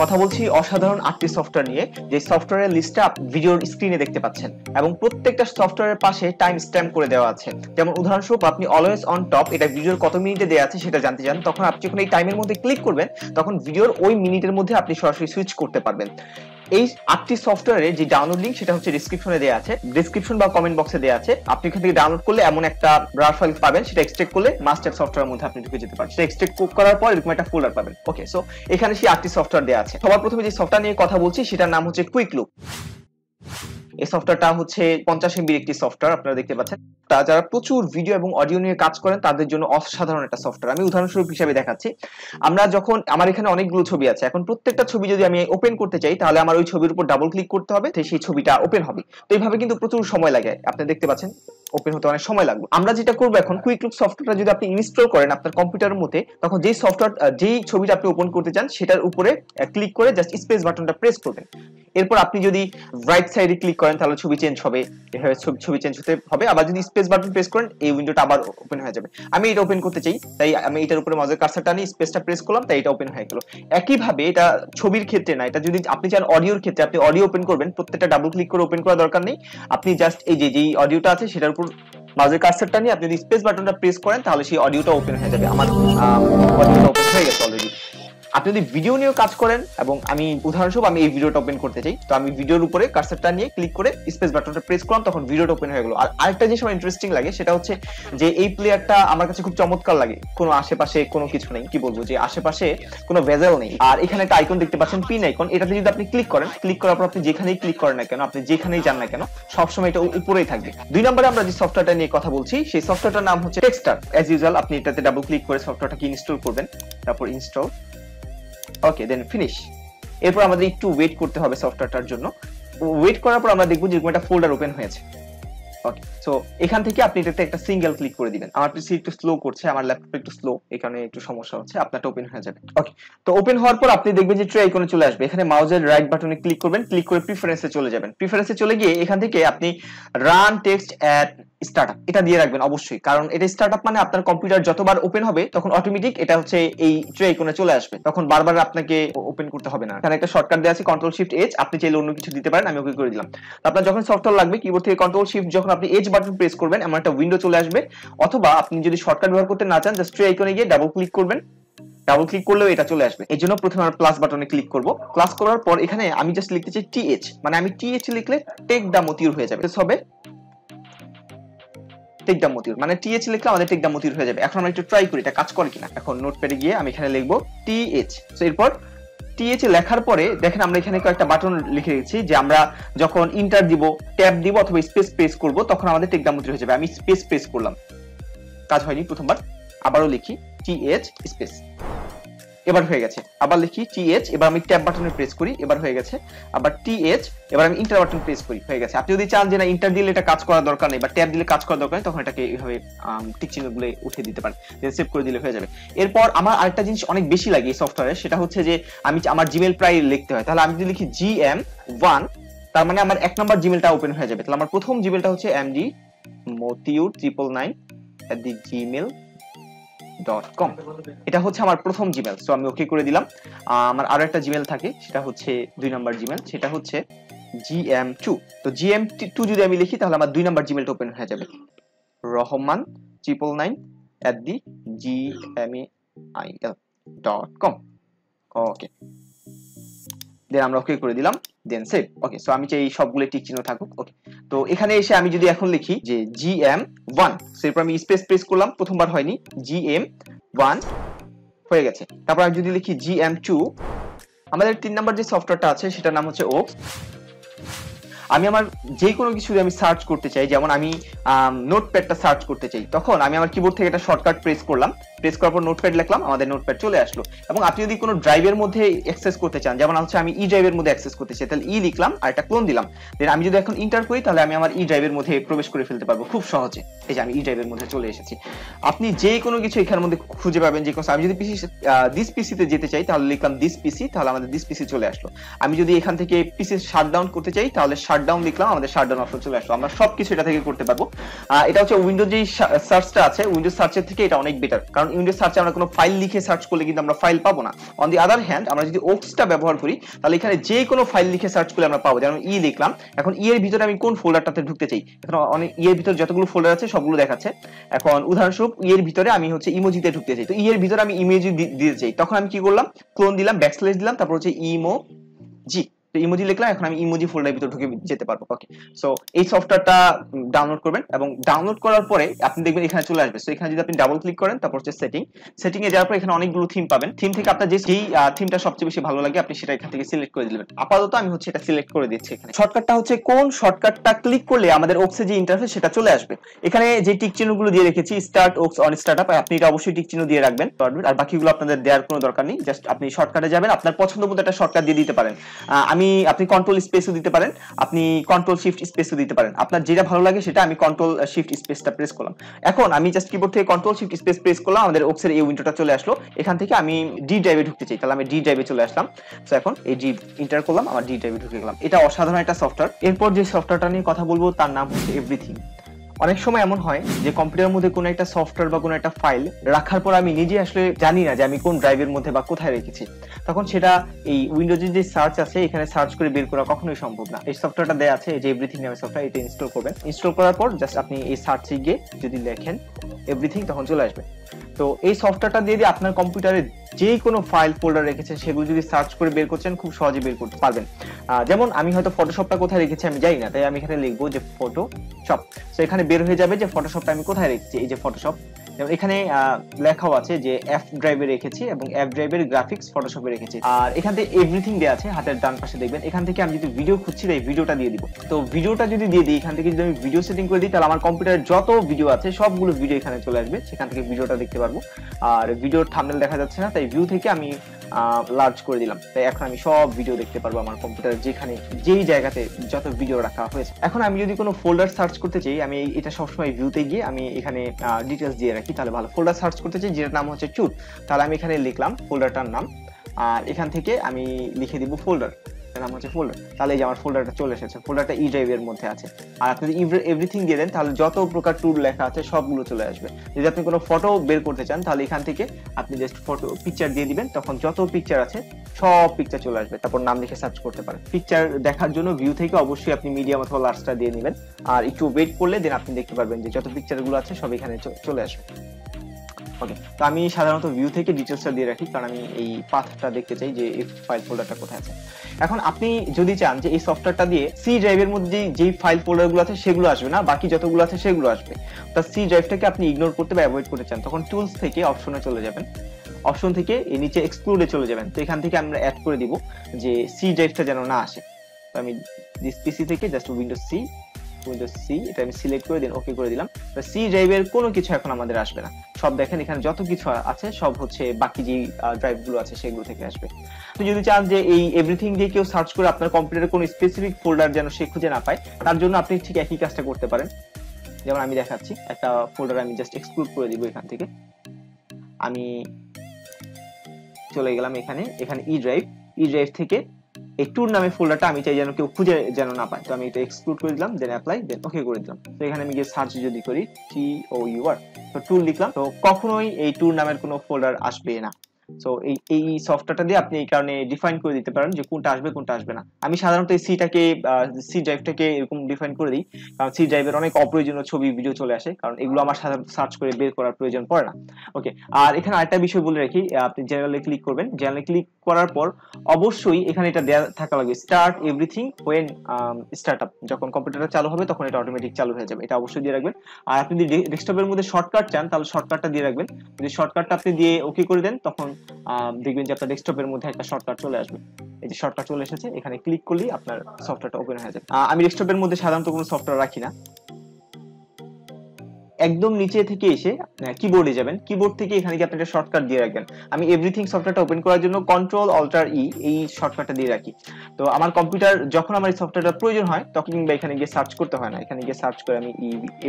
কথা বলছি অসাধারণ 8টি সফটওয়্যার নিয়ে, যে সফটওয়্যারের লিস্টটা ভিডিওর স্ক্রিনে দেখতে পাচ্ছেন এবং প্রত্যেকটা সফটওয়্যারের পাশে টাইম স্ট্যাম্প করে দেওয়া আছে। যেমন উদাহরণস্বরূপ আপনি অলওয়েজ অন টপ, এটা ভিডিওর কত মিনিটে দেওয়া আছে সেটা জানতে চান, তখন আপনি যখন এই টাইমের মধ্যে ক্লিক করবেন তখন ভিডিওর ওই মিনিটের মধ্যে আপনি সরাসরি সুইচ করতে পারবেন। এই 8টি সফটওয়্যারের যে ডাউনলোড লিংক সেটা হচ্ছে ডেসক্রিপশনে দেওয়া আছে, ডেসক্রিপশন বা কমেন্ট বক্সে দেওয়া আছে। আপনি এখান থেকে ডাউনলোড করলে এমন একটা ব্রাউজার ফাইল পাবেন, সেটা এক্সট্রাক্ট করলে মাস্টার সফটওয়্যারের মধ্যে আপনি ঢুকে যেতে পারেন। সেটা এক্সট্রাক্ট করার পর এরকম একটা ফোল্ডার পাবেন। ওকে, সো এখানে সেই 8টি সফটওয়্যার দেওয়া আছে। সবার প্রথমে যে সফটওয়্যার নিয়ে কথা বলছি সেটার নাম হচ্ছে কুইক লুপ। এই সফটওয়্যারটা হচ্ছে 50 MB একটি সফটওয়্যার, আপনারা দেখতে পাচ্ছেন। যারা প্রচুর ভিডিও এবং অডিও নিয়ে কাজ করেন তাদের জন্য অসাধারণ একটা সফটওয়্যার। আমি উদাহরণস্বরূপ হিসেবে দেখাচ্ছি। আমরা যখন আমার এখানে অনেকগুলো ছবি আছে, এখন প্রত্যেকটা ছবি যদি আমি ওপেন করতে চাই তাহলে আমার ওই ছবির উপর ডাবল ক্লিক করতে হবে, সেই ছবিটা ওপেন হবে। তো এইভাবে কিন্তু প্রচুর সময় লাগে, আপনি দেখতে পাচ্ছেন ওপেন হতে অনেক সময় লাগবে। আমরা যেটা করবো এখন, কুইক লুপ সফটওয়্যারটা যদি আপনি ইনস্টল করেন আপনার কম্পিউটারের মধ্যে, তখন যেই সফটওয়্যার যেই ছবিটা আপনি ওপেন করতে চান সেটার উপরে ক্লিক করে জাস্ট স্পেস বাটনটা প্রেস করবেন। এরপর আপনি যদি রাইট সাইডে ক্লিক করেন তাহলে ছবি চেঞ্জ হবে, এভাবে ছবি চেঞ্জ হতে হবে। আবার যদি স্পেস বাটন প্রেস করেন এই উইন্ডোটা আবার ওপেন হয়ে যাবে। আমি এটা ওপেন করতে চাই, তাই আমি এটার উপরে মাউসের কার্সারটা নিয়ে স্পেসটা প্রেস করলাম, তাই এটা ওপেন হয়ে গেল। একইভাবে এটা ছবির ক্ষেত্রে না, এটা যদি আপনি চান অডিওর ক্ষেত্রে, আপনি অডিও ওপেন করবেন, প্রত্যেকটা ডাবল ক্লিক করে ওপেন করার দরকার নেই। আপনি জাস্ট এই যেই অডিওটা আছে সেটার উপর মাউসের কার্সারটা নিয়ে আপনি যদি স্পেস বাটনটা প্রেস করেন তাহলে সেই অডিওটা ওপেন হয়ে যাবে। আমার অডিওটা ওপেন হয়ে গেছে অলরেডি। আপনি যদি ভিডিও নিয়েও কাজ করেন, এবং আমি উদাহরণস্বরূপ আমি এই ভিডিওটা ওপেন করতে চাই, তো আমি ভিডিওর উপরে কার্সারটা নিয়ে ক্লিক করে স্পেস বাটনটা প্রেস করলাম, তখন ভিডিওটা ওপেন হয়ে গেল। আর আরেকটা জিনিস আমার ইন্টারেস্টিং লাগে সেটা হচ্ছে যে এই প্লেয়ারটা আমার কাছে খুব চমৎকার লাগে। কোনো আশেপাশে কোনো কিছু নেই, কি বলবো, যে আশেপাশে কোনো ভেজাল নেই। আর এখানে একটা আইকন দেখতে পাচ্ছেন, পিন আইকন, এটাতে যদি আপনি ক্লিক করেন, ক্লিক করার পর আপনি যেখানেই ক্লিক করেন না কেন, আপনি যেখানেই যান না কেন, সবসময় এটা উপরেই থাকবে। 2 নম্বরে আমরা যে সফটওয়্যারটা নিয়ে কথা বলছি সেই সফটওয়্যারটার নাম হচ্ছে টেক্সটার। অ্যাজ ইউজুয়াল আপনি এটাতে ডাবল ক্লিক করে সফটওয়্যারটাকে ইনস্টল করবেন, তারপর ইনস্টল, ওকে, দেন ফিনিশ। এরপর আমাদের একটু ওয়েট করতে হবে সফটওয়্যারটার জন্য। ওয়েট করার পর আমরা দেখবো যে এরকম একটা ফোল্ডার ওপেন হয়েছে। ওকে, সো এখান থেকে আপনি এটাতে একটা সিঙ্গেল ক্লিক করে দিবেন। আমার পিসি একটু স্লো করছে, আমার ল্যাপটপ একটু স্লো, এই কারণে একটু সমস্যা হচ্ছে। আপনারটা ওপেন হয়ে যাবে। ওকে, তো ওপেন হওয়ার পর আপনি দেখবেন যে ট্রে আইকনে চলে আসবে। এখানে মাউসের রাইট বাটনে ক্লিক করবেন, ক্লিক করে প্রিফারেন্সে চলে যাবেন। প্রিফারেন্সে চলে গিয়ে এখান থেকে আপনি রান টেক্সট অ্যাট স্টার্টআপ এটা দিয়ে রাখবেন অবশ্যই, কারণ এটা স্টার্টআপ মানে আপনার কম্পিউটার যতবার ওপেন হবে তখন অটোমেটিক এটা হচ্ছে এই ট্রে আইকনে চলে আসবে, তখন বারবার আপনাকে ওপেন করতে হবে না। এখানে একটা শর্টকাট দেওয়া আছে কন্ট্রোল শিফট এইচ, আপনি চাইলে অন্য কিছু দিতে পারেন, আমি ওকে করে দিলাম। আপনার যখন সফটওয়্যার লাগবে কিবোর্ড থেকে কন্ট্রোল শিফট যখন আপনি এইচ বাটন প্রেস করবেন এমন একটা উইন্ডো চলে আসবে, অথবা আপনি যদি শর্টকাট ব্যবহার করতে না চান জাস্ট ট্রে আইকনে গিয়ে ডাবল ক্লিক করবেন, ডাবল ক্লিক করলেও এটা চলে আসবে। এই জন্য প্রথমে আমরা প্লাস বাটনে ক্লিক করব। প্লাস করার পর এখানে আমি জাস্ট লিখতে চাই টিএইচ, মানে আমি টিএইচ লিখলে টেক দা মতিউর হয়ে যাবে, হবে টেক দা মতিউর, মানে টিএইচ লিখলে আমাদের টেক দা মতিউর হয়ে যাবে। এখন আমরা একটু ট্রাই করি এটা কাজ করে কিনা। এখন নোটপ্যাডে গিয়ে আমি এখানে লিখবো টিএইচ। সো এরপর টিএইচ লেখার পরে দেখেন আমরা এখানে কয়েকটা বাটন লিখে রেখেছি, যে আমরা যখন ইন্টার দিব, ট্যাব দিব অথবা স্পেস প্রেস করব তখন আমাদের টেক দা মতিউর হয়ে যাবে। আমি স্পেস প্রেস করলাম, কাজ হয়নি প্রথমবার, আবারও লিখি টিএইচ স্পেস, এবার হয়ে গেছে। আবার লিখি টিএইচ, এবার আমি ট্যাব বাটনে প্রেস করি, এবার হয়ে গেছে। আবার টিএইচ, এবার আমি ইন্টার বাটন প্রেস করি, হয়ে গেছে। আপনি যদি চান যে না ইন্টার দিলে এটা কাজ করার দরকার নেই বা ট্যাব দিলে কাজ করার দরকার নেই, তখন এটাকে এইভাবে টিক চিহ্নগুলো উঠিয়ে দিতে পারেন, সেভ করে দিলে হয়ে যাবে। এরপর আমার আরেকটা জিনিস অনেক বেশি লাগে এই সফটওয়্যারে, সেটা হচ্ছে যে আমি আমার জিমেল প্রায় লিখতে হয়, তাহলে আমি যদি লিখি GM1 তার মানে আমার 1 নম্বর জিমেলটা ওপেন হয়ে যাবে। তাহলে আমার প্রথম জিমেলটা হচ্ছে mdmotiur999@gmail.com, এটা হচ্ছে আমার প্রথম জিমেল। সো আমি ওকে করে দিলাম। আমার আরো একটা জিমেল থাকে, সেটা হচ্ছে 2 নম্বর জিমেল, সেটা হচ্ছে GM2। তো GM2 যদি আমি লিখি তাহলে আমার 2 নম্বর জিমেলটা ওপেন হয়ে যাবে, rahman999@gmail.com। ওকে, দেন আমরা ওকে করে দিলাম, দেন সেভ। ওকে, সো আমি চাই এই সবগুলো টিক চিহ্ন থাকুক। ওকে, তো এখানে এসে আমি যদি এখন লিখি যে GM1, সেরপর আমি স্পেস প্রেস করলাম, প্রথমবার হয়নি, GM1 হয়ে গেছে। তারপর আমি যদি লিখি GM2, আমাদের 3 নাম্বার যে সফটওয়্যারটা আছে সেটার নাম হচ্ছে ওক্স। আমি আমার যে কোনো কিছু আমি সার্চ করতে চাই, যেমন আমি নোটপ্যাডটা সার্চ করতে চাই, তখন আমি আমার কিবোর্ড থেকে একটা শর্টকাট প্রেস করলাম, প্রেস করার পর নোটপ্যাড লিখলাম, আমাদের নোটপ্যাড চলে আসলো। এবং আপনি যদি কোনো ড্রাইভের মধ্যে অ্যাক্সেস করতে চান, যেমন হচ্ছে আমি ই ড্রাইভের মধ্যে অ্যাক্সেস করতে চাই, তাহলে ই লিখলাম আর একটা ক্লোন দিলাম, দেন আমি যদি এখন ইন্টার করি তাহলে আমি আমার ই ড্রাইভের মধ্যে প্রবেশ করে ফেলতে পারবো খুব সহজে। এই যে আমি ই ড্রাইভের মধ্যে চলে এসেছি। আপনি যে কোনো কিছু এখানের মধ্যে খুঁজে পাবেন, যে কোনো, আমি যদি দিস পিসিতে যেতে চাই তাহলে লিখলাম দিস পিসি, তাহলে আমাদের দিস পিসি চলে আসলো। আমি যদি এখান থেকে পিসি শাটডাউন করতে চাই তাহলে শাটডাউন লিখলাম, আমাদের শাটডাউন অপশন চলে আসলো। আমরা সবকিছু এটা থেকে করতে পারবো। এটা হচ্ছে উইন্ডোজ যেই সার্চটা আছে, উইন্ডোজ সার্চের থেকে এটা অনেক বেটার, কারণ উইন্ডোজ সার্চে আমরা কোনো ফাইল লিখে সার্চ করলে কিন্তু আমরা ফাইল পাবো না। অন দি আদার হ্যান্ড আমরা যদি ওক্সটা ব্যবহার করি তাহলে এখানে যে কোনো ফাইল লিখে সার্চ করলে আমরা পাবো। যেমন লিখলাম, এখন এর ভিতরে আমি কোন ফোল্ডারটাতে ঢুকতে চাই, এখন অনেক এর ভিতরে যতগুলো ফোল্ডার আছে সবগুলো দেখাচ্ছে। এখন উদাহরণস্বরূপ এর ভিতরে আমি হচ্ছে ইমোজিতে ঢুকতে চাই, তো এর ভিতরে আমি ইমেজি দিতে চাই, তখন আমি কি করলাম, ক্লোন দিলাম, ব্যাকস্ল্যাশ দিলাম, তারপর হচ্ছে ইমোজি, তো ইমোজি লিখলাম, এখন আমি ইমোজি ফোল্ডারের ভিতরে ঢুকে যেতে পারবো। ওকে, সো এই সফটওয়্যারটা ডাউনলোড করবেন এবং ডাউনলোড করার পরে আপনি দেখবেন এখানে চলে আসবে। সো এখানে যদি আপনি ডাবল ক্লিক করেন, তারপর হচ্ছে সেটিং এ যাওয়ার পর এখানে অনেকগুলো থিম পাবেন। থিম থেকে আপনার যেই থিমটা সবচেয়ে বেশি ভালো লাগে আপনি সেটা এখান থেকে সিলেক্ট করে দিবেন। আপাতত আমি হচ্ছে এটা সিলেক্ট করে দিচ্ছি। এখানে শর্টকাটটা হচ্ছে কোন শর্টকাটটা ক্লিক করলে আমাদের ওক্সে যে ইন্টারফেস সেটা চলে আসবে। এখানে যে টিক চিহ্নগুলো দিয়ে রেখেছি, স্টার্ট ওক্স অন স্টার্টআপ, আপনি এটা অবশ্যই টিক চিহ্ন দিয়ে রাখবেন, আর বাকিগুলো আপনাদের দেওয়ার কোনো দরকার নেই। জাস্ট আপনি শর্টকাটে যাবেন, আপনার পছন্দ মতো একটা শর্টকাট দিয়ে দিতে পারেন। আপনি কন্ট্রোল স্পেসও দিতে পারেন, আপনি কন্ট্রোল শিফট স্পেসও দিতে পারেন, আপনার যেটা ভালো লাগে সেটা। আমি কন্ট্রোল শিফট স্পেসটা প্রেস করলাম। এখন আমি জাস্ট কিবোর্ড থেকে কন্ট্রোল শিফট স্পেস প্রেস করলাম, আমাদের ওক্সের এই উইন্ডোটা চলে আসলো। এখান থেকে আমি ডি ড্রাইভে ঢুকতে চাই, তাহলে আমি ডি ড্রাইভে চলে আসলাম। সো এখন এই ডি এন্টার করলাম, আমার ডি ড্রাইভে ঢুকে গেলাম। এটা অসাধারণ একটা সফটওয়্যার। এরপর যে সফটওয়্যারটা নিয়ে কথা বলবো তার নাম হচ্ছে এভরিথিং। অনেক সময় এমন হয় যে কম্পিউটারের মধ্যে কোনো একটা সফটওয়্যার বা কোনো একটা ফাইল রাখার পর আমি নিজে আসলে জানি না যে আমি কোন ড্রাইভের মধ্যে বা কোথায় রেখেছি, তখন সেটা এই উইন্ডোজের যে সার্চ আছে এখানে সার্চ করে বের করা কখনোই সম্ভব না। এই সফটওয়্যারটা দেয়া আছে, এই যে এভরিথিং নামের সফটওয়্যার, এটা ইনস্টল করবেন। ইনস্টল করার পর জাস্ট আপনি এই সার্চে গিয়ে যদি লেখেন এভরিথিং, তখন চলে আসবে। তো এই সফটওয়্যারটা দিয়ে আপনার কম্পিউটারে যে কোনো ফাইল ফোল্ডার রেখেছেন সেগুলো যদি সার্চ করে বের করছেন খুব সহজে বের করতে পারবেন। যেমন আমি হয়তো ফটোশপটা কোথায় রেখেছি আমি জানি না, তাই আমি এখানে লিখবো যে ফটোশপ। তো এখানে বের হয়ে যাবে যে ফটোশপটা আমি কোথায় রেখেছি, এই যে ফটোশপ। যেমন এখানে লেখাও আছে যে এফ ড্রাইভে রেখেছি এবং এফ ড্রাইভের গ্রাফিক্স ফটোশপে রেখেছি। আর এখান থেকে এভরিথিং দেওয়া আছে হাতের ডান পাশে দেখবেন। এখান থেকে আমি যদি ভিডিও খুঁজছি তাই ভিডিওটা দিয়ে দিব। তো ভিডিওটা যদি দিয়ে দিই, এখান থেকে যদি আমি ভিডিও সেটিং করে দিই, তাহলে আমার কম্পিউটারে যত ভিডিও আছে সবগুলো ভিডিও এখানে চলে আসবে, সেখান থেকে ভিডিওটা দেখতে পারবো। আর ভিডিওর থাম্বনেল দেখা যাচ্ছে না, তাই ভিউ থেকে আমি লার্জ করে দিলাম, তাই এখন আমি সব ভিডিও দেখতে পারবো আমার কম্পিউটারে যেখানে যেই জায়গাতে যত ভিডিও রাখা হয়েছে। এখন আমি যদি কোনো ফোল্ডার সার্চ করতে চাই, আমি এটা সবসময় ভিউতে গিয়ে আমি এখানে ডিটেলস দিয়ে রাখি, তাহলে ভালো। ফোল্ডার সার্চ করতে চাই যেটার নাম হচ্ছে চুট, তাহলে আমি এখানে লিখলাম ফোল্ডারটার নাম, আর এখান থেকে আমি লিখে দিব ফোল্ডার, নাম হচ্ছে ফোল্ডার। তাহলে এই যে আমার ফোল্ডারটা চলে এসেছে, ফোল্ডারটা ই ড্রাইভের মধ্যে আছে। আর আপনি যদি এভরিথিং দিয়ে দেন তাহলে যত প্রকার টুল লেখা আছে সবগুলো চলে আসবে। যদি আপনি কোনো ফটো বের করতে চান তাহলে এখান থেকে আপনি জাস্ট ফটো পিকচার দিয়ে দিবেন, তখন যত পিকচার আছে সব পিকচার চলে আসবে। তারপর নাম লিখে সার্চ করতে পারেন। পিকচার দেখার জন্য ভিউ থেকে অবশ্যই আপনি মিডিয়াম অথবা লার্জটা দিয়ে নেবেন, আর একটু ওয়েট করলে দেন আপনি দেখতে পারবেন যে যত পিকচারগুলো আছে সব এখানে চলে আসবে। ওকে, তো আমি সাধারণত ভিউ থেকে ডিটেইলসটা দিয়ে রাখি, কারণ আমি এই পাথটা দেখতে চাই যে এই ফাইল ফোল্ডারটা কোথায় আছে। এখন আপনি যদি চান যে এই সফটওয়্যারটা দিয়ে সি ড্রাইভের মধ্যে যেই ফাইল ফোল্ডারগুলো আছে সেগুলো আসবে না, বাকি যতগুলো আছে সেগুলো আসবে, তা সি ড্রাইভটাকে আপনি ইগনোর করতে বা অ্যাভয়েড করতে চান, তখন টুলস থেকে অপশনে চলে যাবেন। অপশন থেকে এই নিচে এক্সক্লুডে চলে যাবেন। তো এখান থেকে আমরা অ্যাড করে দিব যে সি ড্রাইভটা যেন না আসে। তো আমি দিস পিসি থেকে জাস্ট উইন্ডোজ সি এটা আমি সিলেক্ট করে দিন, ওকে করে দিলাম। তো সি ড্রাইভের কোনো কিছু এখন আমাদের আসবে না, সব দেখেন এখানে যত কিছু আছে সব হচ্ছে বাকি যে ড্রাইভগুলো আছে সেগুলো থেকে আসবে। তো যদি চান যে এই এভরিথিং দিয়ে কেউ সার্চ করে আপনার কম্পিউটারে কোনো স্পেসিফিক ফোল্ডার যেন সে খুঁজে না পায়, তার জন্য আপনি ঠিক একই কাজটা করতে পারেন। যেমন আমি দেখাচ্ছি, একটা ফোল্ডার আমি জাস্ট এক্সক্লুড করে দিব। এখান থেকে আমি চলে গেলাম এখানে ই ড্রাইভ থেকে এই টুর নামে ফোল্ডারটা আমি চাই যেন কেউ খুঁজে যেন না পায়, তো আমি এটা এক্সক্লুড করে দিলাম, দেন অ্যাপ্লাই, দেন ওকে করে দিলাম। তো এখানে আমি গিয়ে সার্চ যদি করি TOUR, তো টুল লিখলাম, তো কখনোই এই টুর নামের কোনো ফোল্ডার আসবে না। সো এই সফটওয়্যারটা দিয়ে আপনি এই কারণে ডিফাইন করে দিতে পারেন যে কোনটা আসবে কোনটা আসবে না। আমি সাধারণত এই সি ড্রাইভটাকে এরকম ডিফাইন করে দিই, কারণ সি ড্রাইভের অনেক অপ্রয়োজনীয় ছবি ভিডিও চলে আসে, কারণ এগুলো আমার সাধারণত সার্চ করে বের করার প্রয়োজন পড়ে না। ওকে, আর এখানে আরেকটা বিষয় বলে রাখি, আপনি জেনারেলে ক্লিক করবেন। জেনারেলে ক্লিক করার পর অবশ্যই এখানে এটা দেয়া থাকা লাগবে, স্টার্ট এভরিথিং ওয়েন স্টার্টআপ, যখন কম্পিউটারটা চালু হবে তখন এটা অটোমেটিক চালু হয়ে যাবে, এটা অবশ্যই দিয়ে রাখবেন। আর আপনি যদি ডেস্কটপের মধ্যে শর্টকাট চান তাহলে শর্টকাটটা দিয়ে রাখবেন। যদি শর্টকাটটা আপনি দিয়ে ওকে করে দেন তখন দেখবেন যে আপনার ডেস্কটপের মধ্যে একটা শর্টকাট চলে আসবে। এই যে শর্টকাট চলে এসেছে, এখানে ক্লিক করলেই আপনার সফটওয়্যারটা ওপেন হয়ে যাবে। আমি ডেস্কটপের মধ্যে সাধারণত কোনো সফটওয়্যার রাখি না। একদম নিচে থেকে এসে কিবোর্ডে যাবেন, কিবোর্ড থেকে এখানে গিয়ে আপনি একটা শর্টকাট দিয়ে রাখবেন। আমি এভরিথিং সফটওয়্যারটা ওপেন করার জন্য কন্ট্রোল অল্টার ই এই শর্টকাটটা দিয়ে রাখি। তো আমার কম্পিউটার যখন আমার এই সফটওয়্যারটা প্রয়োজন হয় তখন কিংবা এখানে গিয়ে সার্চ করতে হয় না, এখানে গিয়ে সার্চ করে আমি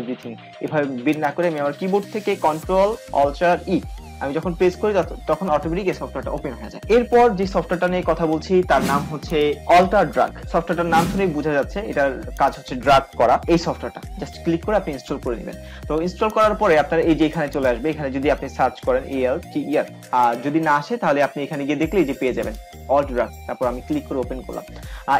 এভরিথিং এভাবে বের না করে আমি আমার কিবোর্ড থেকে কন্ট্রোল অল্টার ই আমি যখন প্রেস করি তখন অটোমেটিক এই সফটওয়্যারটা ওপেন হয়ে যায়। এরপর যে সফটওয়্যারটা নিয়ে কথা বলছি তার নাম হচ্ছে Altdrag। সফটওয়্যারটার নাম শুনেই বোঝা যাচ্ছে এটার কাজ হচ্ছে ড্রাগ করা। এই সফটওয়্যারটা জাস্ট ক্লিক করে আপনি ইনস্টল করে নেবেন। তো ইনস্টল করার পরে আপনার এই যে এখানে চলে আসবে, এখানে যদি আপনি সার্চ করেন ALTER, আর যদি না আসে তাহলে আপনি এখানে গিয়ে দেখলে এই যে পেয়ে যাবেন Altdrag। তারপর আমি ক্লিক করে ওপেন করলাম।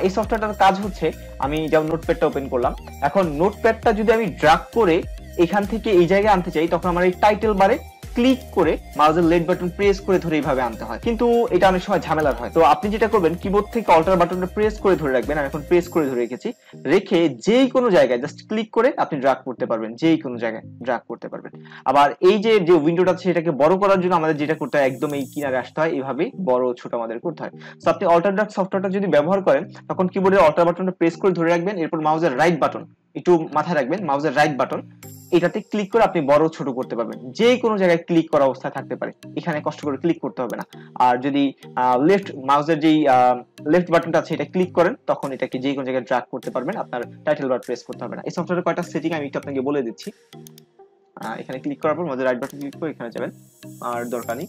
এই সফটওয়্যারটার কাজ হচ্ছে, আমি যেমন নোটপ্যাডটা ওপেন করলাম, এখন নোটপ্যাডটা যদি আমি ড্রাগ করে এখান থেকে এই জায়গায় আনতে চাই তখন আমার এই টাইটেল বারে ক্লিক করে মাউসের লেফট বাটন প্রেস করে ধরে এইভাবে আনতে হয়, কিন্তু এটা অনেক সময় ঝামেলার হয়। তো আপনি যেটা করবেন, কিবোর্ড থেকে অল্টার বাটনটা প্রেস করে ধরে রাখবেন। আমি এখন প্রেস করে ধরে রেখেছি, রেখে যেই কোনো জায়গায় জাস্ট ক্লিক করে আপনি ড্রাগ করতে পারবেন, যেই কোনো জায়গায় ড্রাগ করতে পারবেন। আবার এই যে যে উইন্ডোটা আছে সেটাকে বড় করার জন্য আমাদের যেটা করতে হয়, একদম এই কিনারে আসতে হয়, এইভাবে বড় ছোট আমাদের করতে হয়। তো আপনি Altdrag সফটওয়্যারটা যদি ব্যবহার করেন তখন কিবোর্ডের অল্টার বাটনটা প্রেস করে ধরে রাখবেন, এরপর মাউসের রাইট বাটন একটু মাথায় রাখবেন, মাউসের রাইট বাটন এটাতে ক্লিক করে আপনি বড় ছোট করতে পারবেন, যে কোনো জায়গায় ক্লিক করা অবস্থায় থাকতে পারে, এখানে কষ্ট করে ক্লিক করতে হবে না। আর যদি লেফট মাউসের যেই লেফট বাটনটা আছে এটা ক্লিক করেন তখন এটাকে যে কোনো জায়গায় ড্র্যাগ করতে পারবেন, আপনার টাইটেল বার প্রেস করতে হবে না। এই সফটওয়্যারের কয়টা সেটিং আমি একটু আপনাকে বলে দিচ্ছি। এখানে ক্লিক করার পর মাউসের রাইট বাটন ক্লিক করে এখানে যাবেন, আর দরকার নেই।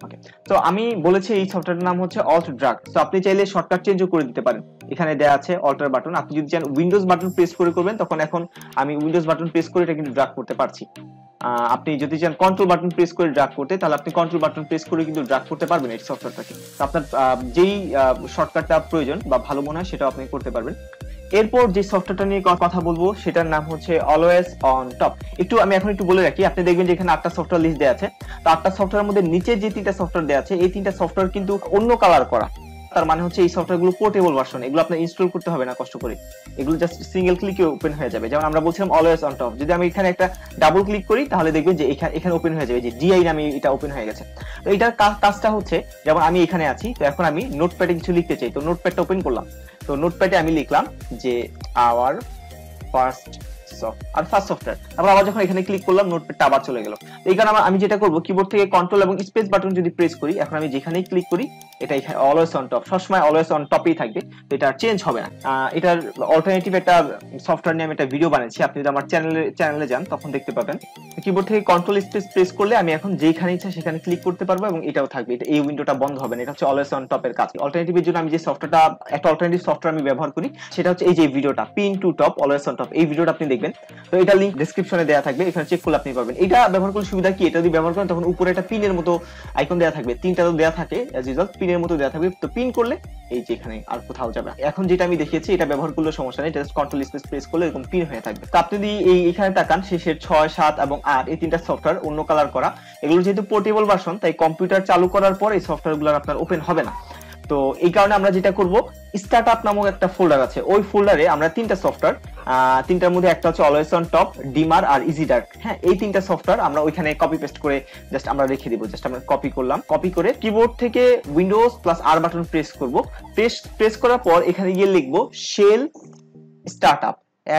ওকে, তো আমি বলেছি এই সফটওয়্যারটার নাম হচ্ছে Altdrag। তো আপনি চাইলে শর্টকাট চেঞ্জও করে দিতে পারেন, এখানে দেয়া আছে অল্টার বাটন। আপনি যদি চান উইন্ডোজ বাটন প্রেস করে করবেন, তখন এখন আমি উইন্ডোজ বাটন প্রেস করে এটা কিন্তু ড্র্যাগ করতে পারছি। আপনি যদি চান কন্ট্রোল বাটন প্রেস করে ড্র্যাগ করতে, তাহলে আপনি কন্ট্রোল বাটন প্রেস করে কিন্তু ড্র্যাগ করতে পারবেন এই সফটওয়্যারটাকে। তো আপনার যেই শর্টকাটটা প্রয়োজন বা ভালো মনে হয় সেটা আপনি করতে পারবেন। এরপর যে সফটওয়্যারটা নিয়ে কথা বলবো সেটার নাম হচ্ছে অলওয়েজ অন টপ। আমি এখন একটু বলে রাখি, আপনি দেখবেন যে এখানে 8টা সফটওয়্যার লিস্ট দেওয়া আছে। তো 8টা সফটওয়্যারের মধ্যে নিচে যে 3টা সফটওয়্যার দেওয়া আছে, এই 3টা সফটওয়্যার কিন্তু অন্য কালার করা। তার মানে হচ্ছে এই সফটওয়্যারগুলো পোর্টেবল ভার্সন, এগুলো আপনার ইনস্টল করতে হবে না কষ্ট করে, এগুলো জাস্ট সিঙ্গেল ক্লিকে ওপেন হয়ে যাবে। যেমন আমরা বলছিলাম অলওয়েজ অন টপ, যদি আমি এখানে একটা ডাবল ক্লিক করি তাহলে দেখবেন যে এখানে ওপেন হয়ে যাবে, যে ডিআই নামে এটা ওপেন হয়ে গেছে। তো এটার কাজটা হচ্ছে, যেমন আমি এখানে আছি, তো এখন আমি নোটপ্যাডে কিছু লিখতে চাই, তো নোটপ্যাডটা ওপেন করলাম। তো নোটপ্যাডে আমি লিখলাম যে আওয়ার ফার্স্ট সফটওয়্যার, তারপর আবার যখন এখানে ক্লিক করলাম নোটপ্যাডটা আবার চলে গেল। এই কারণে আমি যেটা করব, কিবোর্ড থেকে কন্ট্রোল এবং স্পেস বাটন যদি প্রেস করি, এখন আমি যেখানেই ক্লিক করি এটা এখানে অলওয়েজ অন টপ, সবসময় অলওয়েজ অন টপেই থাকবে, তো এটা চেঞ্জ হবে না। এটার অল্টারনেটিভ একটা সফটওয়্যার নিয়ে আমি একটা ভিডিও বানিয়েছি, আপনি যদি আমার চ্যানেলে যান তখন দেখতে পাবেন। কিবোর্ড থেকে কন্ট্রোল স্পেস প্রেস করলে আমি এখন যেখানে ইচ্ছা সেখানে ক্লিক করতে পারবো এবং এটাও থাকবে, এটা এই উইন্ডোটা বন্ধ হবে না। এটা হচ্ছে অলওয়েজ অন টপের কাজ। অল্টারনেটিভের জন্য আমি যে সফটওয়্যারটা, একটা অল্টারনেটিভ সফটওয়্যার আমি ব্যবহার করি, সেটা হচ্ছে এই যে ভিডিওটা pin to top always on top, এই ভিডিওটা আপনি দেখবেন। তো এটা লিংক ডেসক্রিপশনে দেওয়া থাকবে, এখানে চেক করলে আপনি পাবেন। এটা ব্যবহার করলে সুবিধা কি, এটা যদি ব্যবহার করেন তখন উপরে একটা পিনের মতো আইকন দেওয়া থাকবে, 3টা তো দেওয়া থাকে অ্যাজ ইউজুয়াল, পিনের মতো দেওয়া থাকবে। তো পিন করলে এই যে এখানে আর কোথাও যাবে। এখন যেটা আমি দেখিয়েছি এটা ব্যবহার করলে সমস্যা নেই, জাস্ট কন্ট্রোল স্পেস প্রেস করলে এরকম পিন হয়ে থাকবে। তো আপনি যদি এখানে তাকান, শেষের 6, 7 এবং 8 এই 3টা সফটওয়্যার অন্য কালার করা, এগুলো যেহেতু পোর্টেবল ভার্সন, তাই কম্পিউটার চালু করার পর এই সফটওয়্যারগুলো আপনার ওপেন হবে না। তো এই কারণে আমরা যেটা করব, স্টার্টআপ নামক একটা ফোল্ডার আছে, ওই ফোল্ডারে আমরা 3টা সফটওয়্যার, 3টার মধ্যে একটা হচ্ছে অলওয়েজ অন টপ, ডিমার আর ইজি ডার্ক, হ্যাঁ, এই 3টা সফটওয়্যার আমরা ওইখানে কপি পেস্ট করে জাস্ট আমরা রেখে দিব। জাস্ট আমরা কপি করলাম, কপি করে কিবোর্ড থেকে উইন্ডোজ প্লাস আর বাটন প্রেস করব। প্রেস করার পর এখানে গিয়ে লিখবো শেল স্টার্টআপ,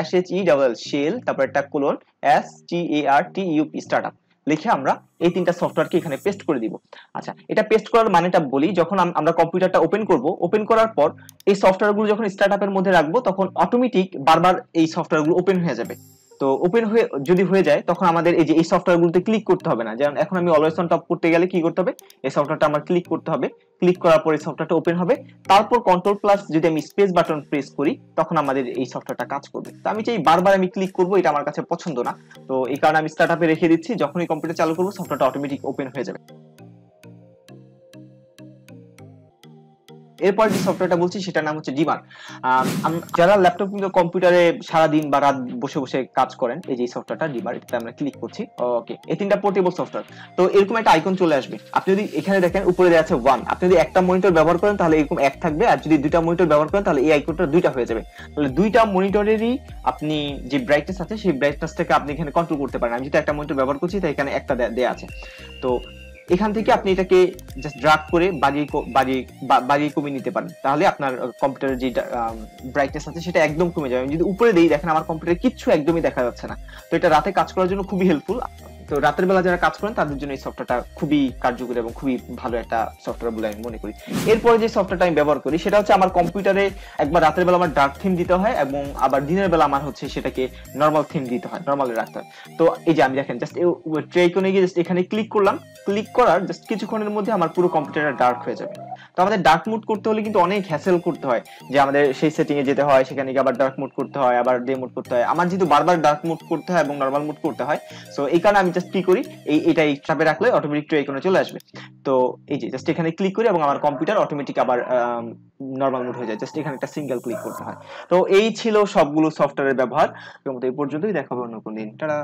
SHEL শেল, তারপর একটা কোলন STARTUP স্টার্টআপ লিখে আমরা এই 3টা সফটওয়্যারকে এখানে পেস্ট করে দিব। আচ্ছা, এটা পেস্ট করার মানেটা বলি, যখন আমরা কম্পিউটারটা ওপেন করব, ওপেন করার পর এই সফটওয়্যারগুলো যখন স্টার্টআপের মধ্যে রাখবো, তখন অটোমেটিক বারবার এই সফটওয়্যারগুলো ওপেন হয়ে যাবে। তো ওপেন যদি হয়ে যায় তখন আমাদের এই যে এই সফটওয়্যারগুলোতে ক্লিক করতে হবে না। যেমন এখন আমি অলওয়েজ অন টপ করতে গেলে কি করতে হবে, এই সফটওয়্যারটা আমার ক্লিক করতে হবে, ক্লিক করার পর এই সফটওয়্যারটা ওপেন হবে, তারপর কন্ট্রোল প্লাস যদি আমি স্পেস বাটন প্রেস করি তখন আমাদের এই সফটওয়্যারটা কাজ করবে। তো আমি চাই বারবার আমি ক্লিক করব, এটা আমার কাছে পছন্দ না। তো এই কারণে আমি স্টার্টআপে রেখে দিচ্ছি, যখনই কম্পিউটার চালু করব সফটওয়্যারটা অটোমেটিক ওপেন হয়ে যাবে। এরপর যে সফটওয়্যারটা বলছি সেটার নাম হচ্ছে ডিমার। যারা ল্যাপটপ কিংবা কম্পিউটারে সারাদিন বা রাত বসে বসে কাজ করেন, এই যে সফটওয়্যারটা ডিমার, এটাতে আমরা ক্লিক করছি। ওকে, এই 3টা পোর্টেবল সফটওয়্যার। তো এরকম একটা আইকন চলে আসবে, আপনি যদি এখানে দেখেন উপরে দেওয়া আছে 1, আপনি যদি একটা মনিটর ব্যবহার করেন তাহলে এরকম 1 থাকবে, আর যদি 2টা মনিটর ব্যবহার করেন তাহলে এই আইকনটা 2টা হয়ে যাবে। তাহলে 2টা মনিটরেরই আপনি যে ব্রাইটনেস আছে সেই ব্রাইটনেসটাকে আপনি এখানে কন্ট্রোল করতে পারেন। আমি যেটা একটা মনিটর ব্যবহার করছি তাই এখানে একটা দেয়া আছে। তো এখান থেকে আপনি এটাকে জাস্ট ড্র্যাগ করে বাড়িয়ে কমিয়ে নিতে পারেন, তাহলে আপনার কম্পিউটারের যে ব্রাইটনেস আছে সেটা একদম কমে যাবে। আমি যদি উপরে দেই, দেখেন আমার কম্পিউটারে কিচ্ছু একদমই দেখা যাচ্ছে না। তো এটা রাতে কাজ করার জন্য খুবই হেল্পফুল। তো রাতের বেলা যারা কাজ করেন তাদের জন্য এই সফটওয়্যারটা খুবই কার্যকরী এবং খুবই ভালো একটা সফটওয়্যার বলে আমি মনে করি। এরপরে যে সফটওয়্যারটা আমি ব্যবহার করি সেটা হচ্ছে আমার কম্পিউটারে একবার রাতের বেলা আমার ডার্ক থিম দিতে হয় এবং আবার দিনের বেলা আমার হচ্ছে সেটাকে নরমাল থিম দিতে হয়, নরমালি রাখতে হয়। তো এই যে আমি দেখেন জাস্ট ট্রে আইকনে গিয়ে জাস্ট এখানে ক্লিক করলাম, ক্লিক করার জাস্ট কিছুক্ষণের মধ্যে আমার পুরো কম্পিউটারটা ডার্ক হয়ে যাবে। তো আমাদের ডার্ক মোড করতে হলে কিন্তু অনেক হ্যাসেল করতে হয়, যে আমাদের সেই সেটিং এ যেতে হয়, সেখানে গিয়ে আবার ডার্ক মোড করতে হয়, আবার ডে মোড করতে হয়। আমার যেহেতু বারবার ডার্ক মোড করতে হয় এবং নরমাল মোড করতে হয়, সো এই কারণে আমি জাস্ট কি করি, এটা এই ট্যাবে রাখলে অটোমেটিক ট্রে আইকনে চলে আসবে। তো এই যে জাস্ট এখানে ক্লিক করি এবং আমার কম্পিউটার অটোমেটিক আবার নরমাল মোড হয়ে যায়, জাস্ট এখানে একটা সিঙ্গেল ক্লিক করতে হয়। তো এই ছিল সবগুলো সফটওয়্যারের ব্যবহার। এই পর্যন্তই, দেখা হবে অন্য কোনো দিন। টাটা।